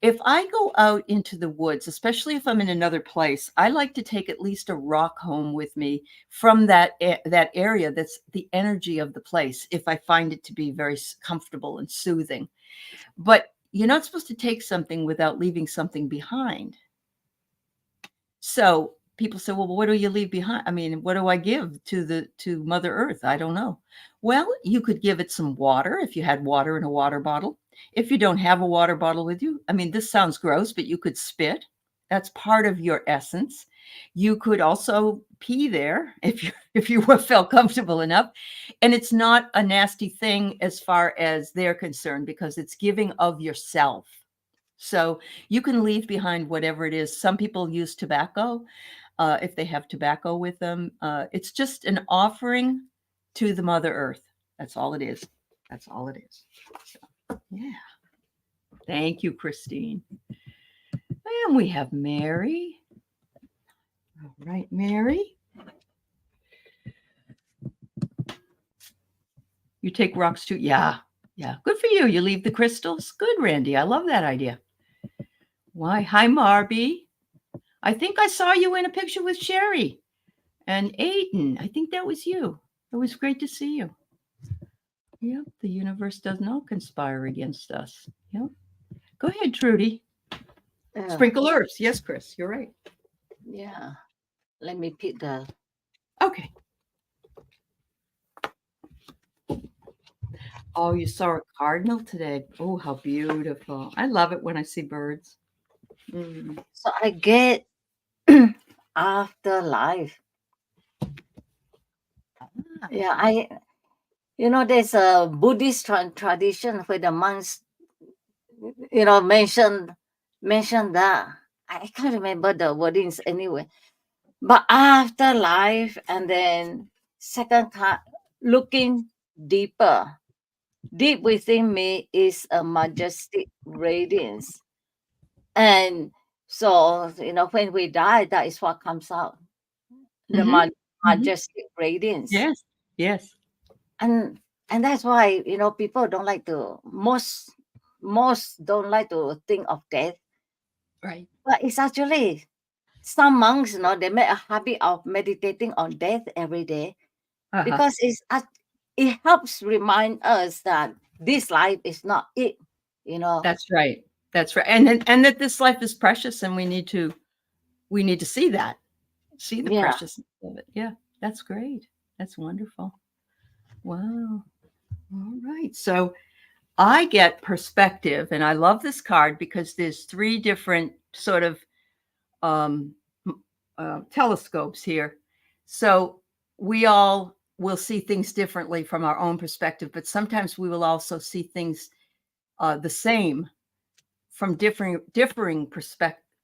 S1: If I go out into the woods, especially if I'm in another place, I like to take at least a rock home with me from that area that's the energy of the place, if I find it to be very comfortable and soothing. But you're not supposed to take something without leaving something behind. So people say, well, what do you leave behind? I mean, what do I give to Mother Earth? I don't know. Well, you could give it some water if you had water in a water bottle. If you don't have a water bottle with you, I mean, this sounds gross, but you could spit. That's part of your essence. You could also pee there if you felt comfortable enough. And it's not a nasty thing as far as they're concerned, because it's giving of yourself. So you can leave behind whatever it is. Some people use tobacco if they have tobacco with them. It's just an offering to the Mother Earth. That's all it is. That's all it is. So, yeah. Thank you, Christine. And we have Mary. All right, Mary. You take rocks too? Yeah. Yeah. Good for you. You leave the crystals? Good, Randy. I love that idea. Why? Hi, Marby. I think I saw you in a picture with Sherry and Aiden. I think that was you. It was great to see you. Yep. The universe does not conspire against us. Yep. Go ahead, Trudi. Sprinkle herbs. Yes, Chris, you're right.
S2: Yeah. Let me pick the.
S1: Okay. Oh, you saw a cardinal today. Oh, how beautiful. I love it when I see birds.
S2: So I get afterlife. Yeah, there's a Buddhist tradition where the monks, mention that. I can't remember the wordings anyway. But afterlife, and then second time, looking deeper. Deep within me is a majestic radiance. And so, when we die, that is what comes out. The majestic radiance.
S1: Yes. Yes.
S2: And that's why, people don't like to, most don't like to think of death.
S1: Right.
S2: But it's actually, some monks, they make a habit of meditating on death every day, because it helps remind us that this life is not it,
S1: That's right. That's right. And that this life is precious, and we need to see that. See the preciousness of it. Yeah. That's great. That's wonderful. Wow. All right. So I get perspective, and I love this card because there's 3 different sort of telescopes here. So we all will see things differently from our own perspective, but sometimes we will also see things the same from differing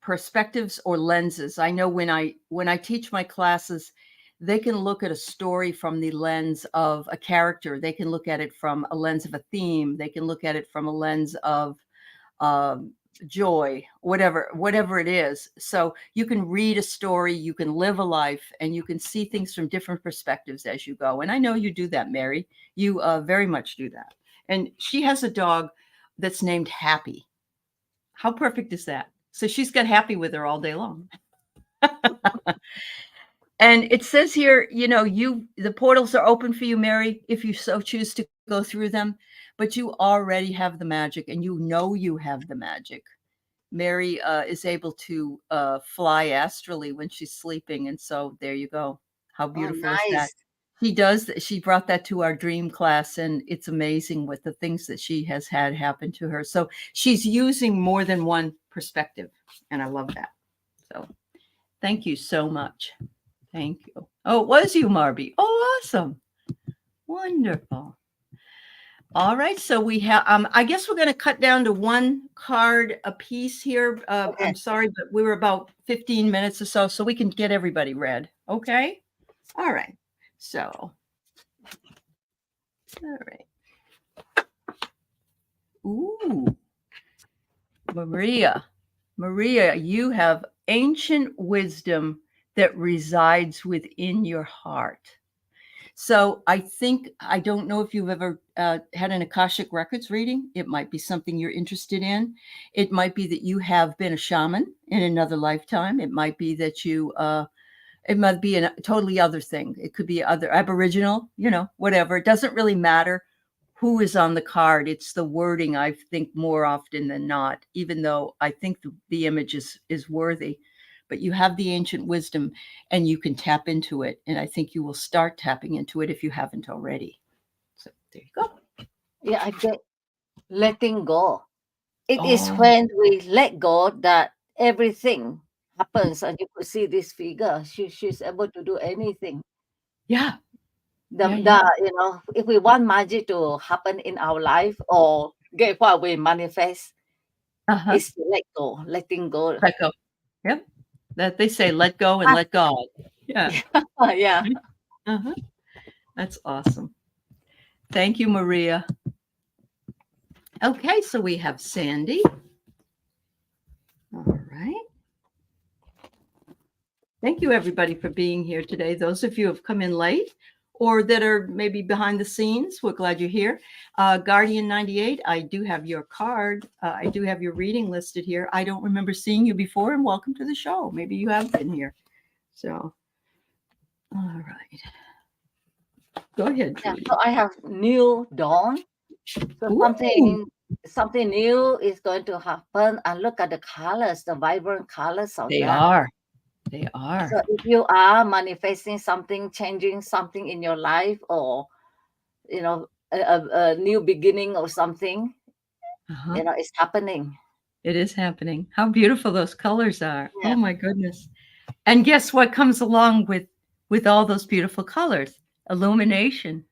S1: perspectives or lenses. I know when I teach my classes, they can look at a story from the lens of a character. They can look at it from a lens of a theme. They can look at it from a lens of joy, whatever it is. So you can read a story, you can live a life, and you can see things from different perspectives as you go. And I know you do that, Mary. You very much do that. And she has a dog that's named Happy. How perfect is that? So she's got Happy with her all day long. And it says here, the portals are open for you, Mary, if you so choose to go through them, but you already have the magic, and you have the magic. Mary is able to fly astrally when she's sleeping. And so there you go. How beautiful is that? She does. She brought that to our dream class, and it's amazing with the things that she has had happen to her. So she's using more than one perspective, and I love that. So thank you so much. Thank you. Oh, it was you, Marby. Oh, awesome. Wonderful. All right. So we have, I guess we're going to cut down to one card a piece here.
S2: Okay.
S1: I'm sorry, but we were about 15 minutes or so we can get everybody read. Okay. All right. So, all right. Ooh, Maria, you have ancient wisdom that resides within your heart. So I don't know if you've ever had an Akashic Records reading. It might be something you're interested in. It might be that you have been a shaman in another lifetime. It might be that it might be a totally other thing. It could be other Aboriginal, whatever. It doesn't really matter who is on the card. It's the wording, I think, more often than not, even though I think the image is worthy. But you have the ancient wisdom and you can tap into it. And I think you will start tapping into it if you haven't already. So there you go.
S2: Yeah, I get letting go. It is when we let go that everything happens, and you could see this figure. She's able to do anything.
S1: Yeah.
S2: If we want magic to happen in our life or get what we manifest, it's letting go.
S1: Let go. Yep. That they say, let go and let God. Yeah.
S2: Yeah.
S1: That's awesome. Thank you, Maria. Okay, so we have Sandy. All right. Thank you, everybody, for being here today. Those of you who have come in late or that are maybe behind the scenes, we're glad you're here. Guardian 98, I do have your card. I do have your reading listed here. I don't remember seeing you before, and welcome to the show. Maybe you have been here. So, all right. Go ahead, Trudi.
S2: Yeah, so I have new dawn. So something new is going to happen. And look at the colors, the vibrant colors of that.
S1: They are.
S2: So if you are manifesting something, changing something in your life, or a new beginning or something, it's happening.
S1: It is happening. How beautiful those colors are. Yeah. Oh my goodness. And guess what comes along with all those beautiful colors? Illumination.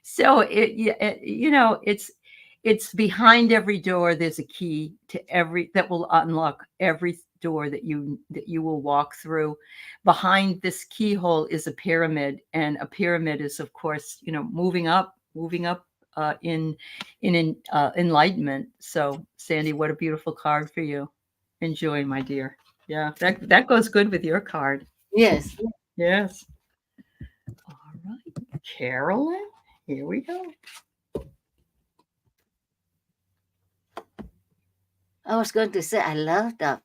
S1: So it's behind every door. There's a key to that will unlock every door that you will walk through. Behind this keyhole is a pyramid, and a pyramid is, of course, moving up in enlightenment. So, Sandy, what a beautiful card for you. Enjoy, my dear. Yeah, that goes good with your card.
S2: Yes.
S1: Yes. All right, Carolyn, here we go.
S2: I was going to say, I love the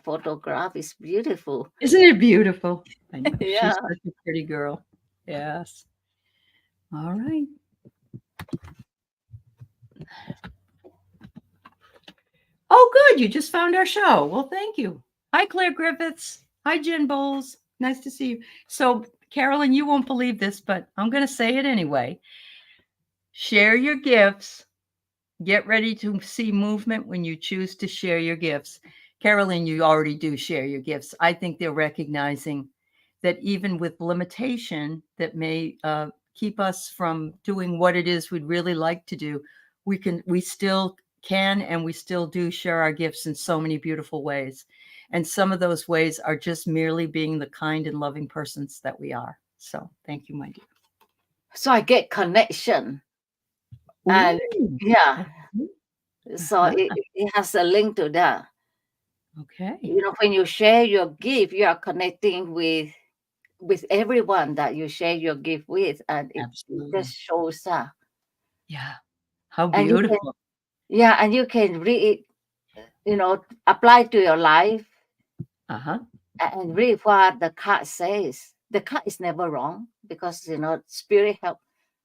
S2: photograph. It's beautiful.
S1: Isn't it beautiful? I know.
S2: Yeah.
S1: She's such a pretty girl. Yes. All right. Oh, good. You just found our show. Well, thank you. Hi, Claire Griffiths. Hi, Jen Bowles. Nice to see you. So, Carolyn, you won't believe this, but I'm going to say it anyway. Share your gifts. Get ready to see movement when you choose to share your gifts. Carolyn, you already do share your gifts. I think they're recognizing that even with limitation that may keep us from doing what it is we'd really like to do, we still can and we still do share our gifts in so many beautiful ways. And some of those ways are just merely being the kind and loving persons that we are. So thank you, my dear.
S2: So I get connection. And yeah, so it has a link to that.
S1: Okay.
S2: When you share your gift, you are connecting with everyone that you share your gift with, and it just shows up.
S1: Yeah, how beautiful.
S2: And you can read it, apply to your life. And read what the card says. The card is never wrong because spirit help.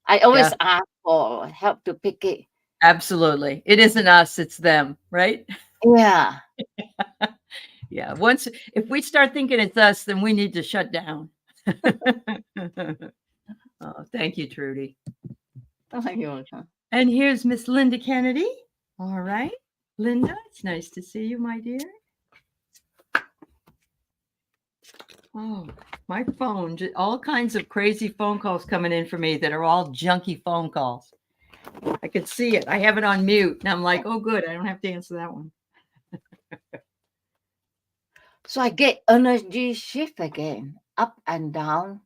S2: I always ask for help to pick it.
S1: Absolutely. It isn't us, it's them, right?
S2: Yeah.
S1: Yeah. If we start thinking it's us, then we need to shut down. Oh, thank you, Trudy.
S2: You're welcome.
S1: And here's Miss Linda Kennedy. All right. Linda, it's nice to see you, my dear. Oh, my phone, all kinds of crazy phone calls coming in for me that are all junky phone calls. I can see it. I have it on mute. And I'm like, oh, good. I don't have to answer that one.
S2: So I get energy shift again, up and down.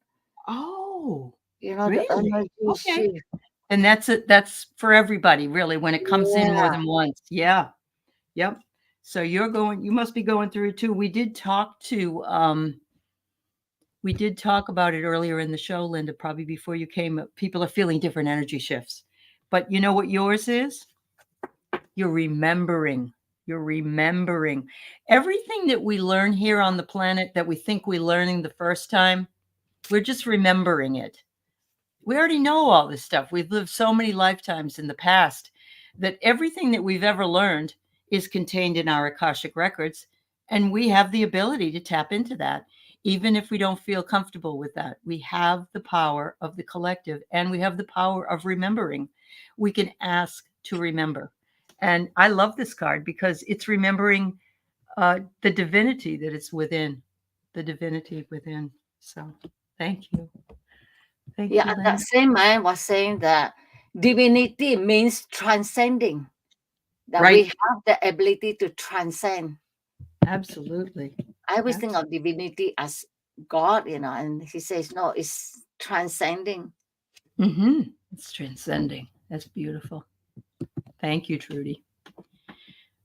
S1: Oh,
S2: You know,
S1: really?
S2: the energy
S1: Okay.
S2: shift.
S1: And that's it. That's for everybody, really, when it comes in more
S2: Yeah.
S1: than once. Yeah. Yep. So you must be going through it too. We did talk about it earlier in the show, Linda, probably before you came. People are feeling different energy shifts. But you know what yours is? You're remembering. You're remembering everything that we learn here on the planet that we think we're learning the first time. We're just remembering it. We already know all this stuff. We've lived so many lifetimes in the past that everything that we've ever learned is contained in our Akashic records. And we have the ability to tap into that, even if we don't feel comfortable with that. We have the power of the collective, and we have the power of remembering. We can ask to remember. And I love this card because it's remembering the divinity that is within, the divinity within. So thank you. Thank you,
S2: Yeah,
S1: Linda.
S2: that same man was saying that divinity means transcending. That
S1: Right.
S2: we have the ability to transcend.
S1: Absolutely.
S2: I always think of divinity as God, and he says, no, it's transcending.
S1: Mm-hmm. It's transcending. That's beautiful. Thank you, Trudy.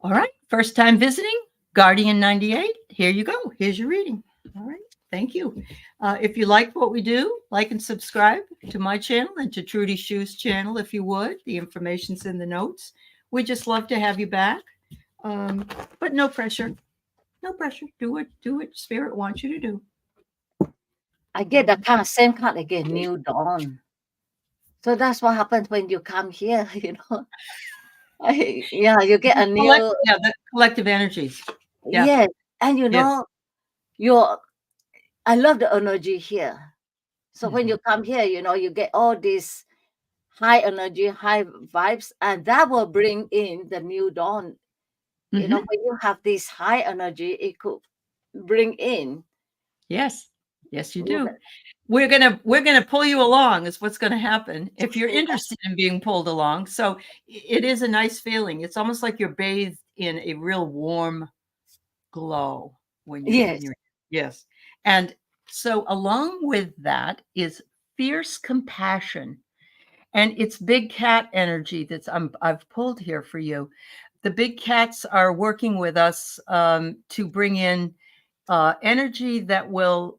S1: All right. First time visiting, Guardian 98. Here you go. Here's your reading. All right. Thank you. If you like what we do, like and subscribe to my channel and to Trudi Hsu's channel, if you would. The information's in the notes. We just love to have you back. But no pressure. No pressure. Do what Spirit wants you to do.
S2: I get the same card again, New Dawn. So that's what happens when you come here, you get a new...
S1: the collective energies. Yeah.
S2: Yes. And I love the energy here. So when you come here, you get all this high energy, high vibes, and that will bring in the new dawn. When you have this high energy, it could bring in.
S1: Yes, you do. We're gonna pull you along is what's gonna happen if you're interested in being pulled along. So it is a nice feeling. It's almost like you're bathed in a real warm glow when you're yes. And so along with that is fierce compassion. And it's big cat energy that's I've pulled here for you. The big cats are working with us to bring in energy that will,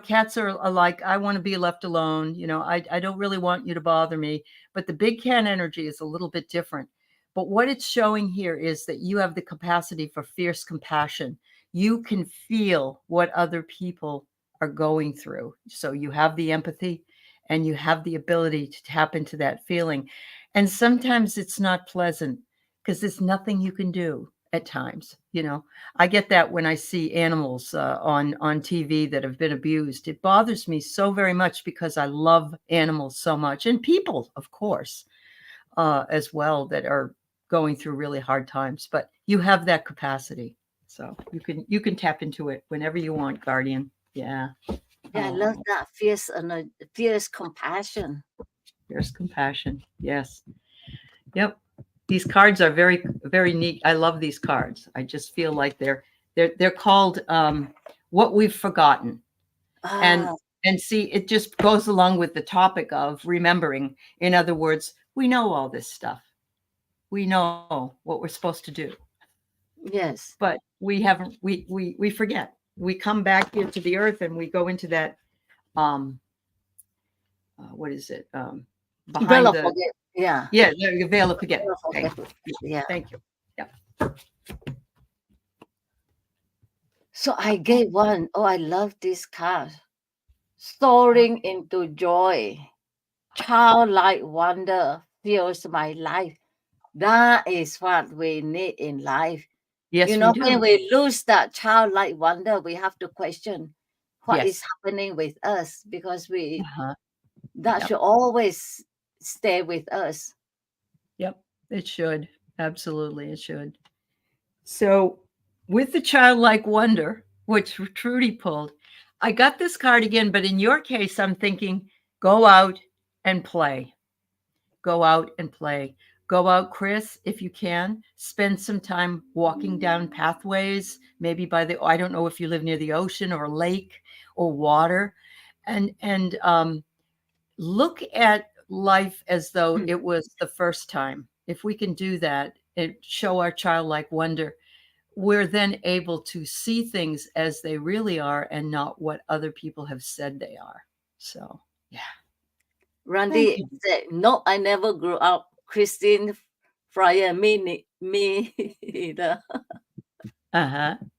S1: cats are like, I want to be left alone. I don't really want you to bother me. But the big cat energy is a little bit different. But what it's showing here is that you have the capacity for fierce compassion. You can feel what other people are going through. So you have the empathy and you have the ability to tap into that feeling. And sometimes it's not pleasant because there's nothing you can do at times. I get that when I see animals on TV that have been abused. It bothers me so very much because I love animals so much, and people, of course, as well, that are going through really hard times. But you have that capacity, so you can tap into it whenever you want, Guardian. Yeah.
S2: I love that fierce compassion.
S1: Fierce compassion. Yes. Yep. These cards are very, very neat. I love these cards. I just feel like they're called What We've Forgotten. And see, it just goes along with the topic of remembering. In other words, we know all this stuff. We know what we're supposed to do.
S2: Yes.
S1: But we haven't, we forget. We come back here to the earth and we go into that, what is it? Behind the...
S2: Yeah.
S1: Yeah, the veil of forget.
S2: Thank you.
S1: Yeah.
S2: So I gave one. Oh, I love this card. Soaring into joy. Childlike wonder fills my life. That is what we need in life.
S1: Yes, we do.
S2: When we lose that childlike wonder, we have to question, what is happening with us, because
S1: Uh-huh.
S2: that
S1: Yep.
S2: should always stay with us.
S1: Yep. It should. Absolutely, it should. So, with the childlike wonder, which Trudy pulled, I got this card again, but in your case, I'm thinking go out and play. Go out and play. Go out, Chris, if you can. Spend some time walking down pathways, maybe by the, I don't know if you live near the ocean or lake or water, and look at life as though it was the first time. If we can do that and show our childlike wonder, we're then able to see things as they really are and not what other people have said they are. So, yeah.
S2: Randy said, "No, I never grew up Christian friar. Me either."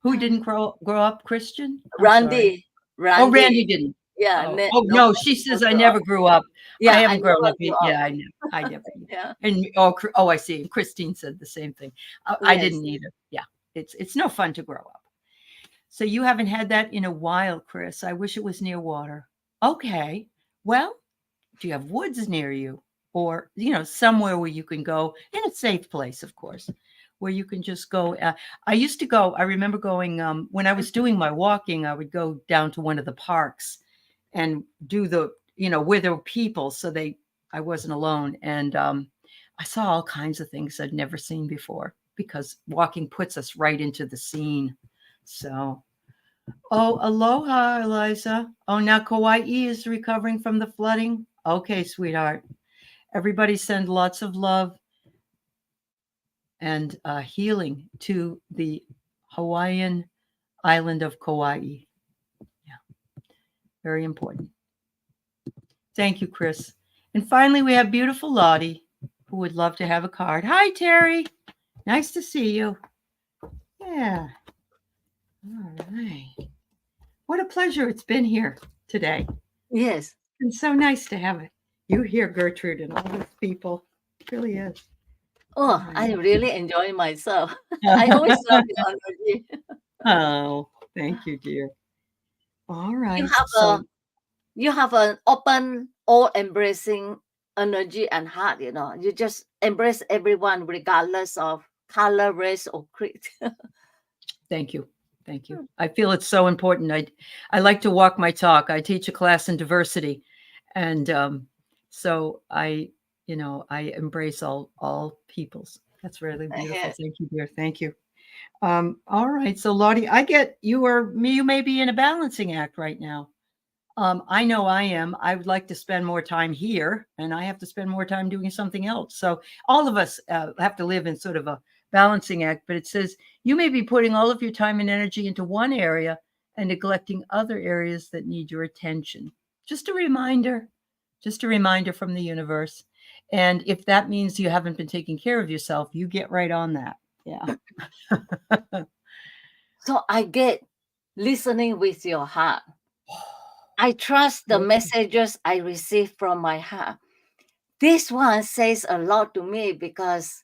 S1: Who didn't grow up Christian?
S2: Randy.
S1: Oh, Randy didn't.
S2: Yeah.
S1: No, she says I never grew up.
S2: Yeah,
S1: I haven't grown up.
S2: grew up.
S1: Yeah, I never.
S2: Yeah.
S1: And I see. Christine said the same thing. I didn't either. Yeah, it's no fun to grow up. So you haven't had that in a while, Chris. I wish it was near water. Okay. Well, do you have woods near you, or somewhere where you can go in a safe place, of course, where you can just go? I used to go. I remember going when I was doing my walking. I would go down to one of the parks and do the where there were people, so I wasn't alone, and I saw all kinds of things I'd never seen before, because walking puts us right into the scene. So, aloha, Eliza. Oh, now Kauai is recovering from the flooding. Okay, sweetheart. Everybody send lots of love and healing to the Hawaiian island of Kauai. Yeah, very important. Thank you, Chris. And finally, we have beautiful Lottie, who would love to have a card. Hi, Terry. Nice to see you. Yeah. All right. What a pleasure it's been here today.
S2: Yes.
S1: It's so nice to have it. You here, Gertrude, and all those people. It really is.
S2: Oh, I really enjoy myself. I always love your energy.
S1: Oh, thank you, dear. All right.
S2: You have an open, all-embracing energy and heart. You just embrace everyone regardless of color, race, or creed.
S1: Thank you. Thank you. I feel it's so important. I like to walk my talk. I teach a class in diversity, and so I embrace all peoples. That's really beautiful.
S2: Yes.
S1: Thank you, dear. Thank you. All right. So Lottie, I get you may be in a balancing act right now. I know I am. I would like to spend more time here, and I have to spend more time doing something else. So all of us have to live in sort of a balancing act, but it says you may be putting all of your time and energy into one area and neglecting other areas that need your attention. Just a reminder from the universe. And if that means you haven't been taking care of yourself, you get right on that. Yeah.
S2: So I get listening with your heart. I trust the messages I receive from my heart. This one says a lot to me because,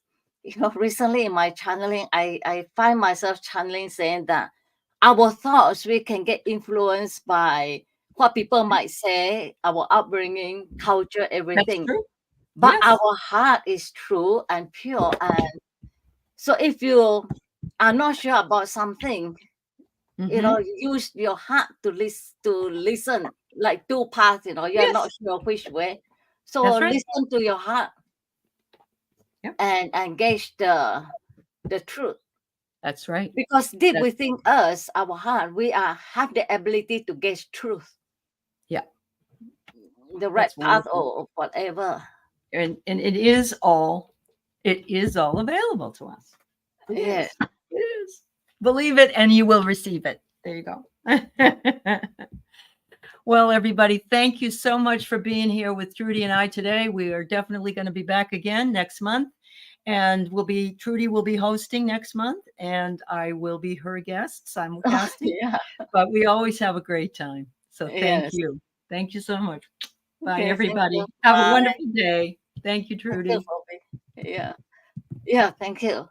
S2: recently in my channeling, I find myself channeling saying that our thoughts, we can get influenced by what people might say, our upbringing, culture, everything.
S1: That's true.
S2: But
S1: Yes.
S2: our heart is true and pure. And so if you are not sure about something, use your heart to listen, like two paths, you're not sure which way. So listen to your heart and engage the truth.
S1: That's right.
S2: Because deep within us, our heart, we have the ability to gauge truth.
S1: Yeah.
S2: The right path or whatever.
S1: And it is all available to us. It is. Believe it and you will receive it. There you go. Well, everybody, thank you so much for being here with Trudi and I today. We are definitely going to be back again next month, and Trudi will be hosting next month, and I will be her guest simulcasting. But we always have a great time. So thank you. Thank you so much. Bye, everybody. Have a wonderful day. Thank you, Trudi.
S2: Yeah. Thank you.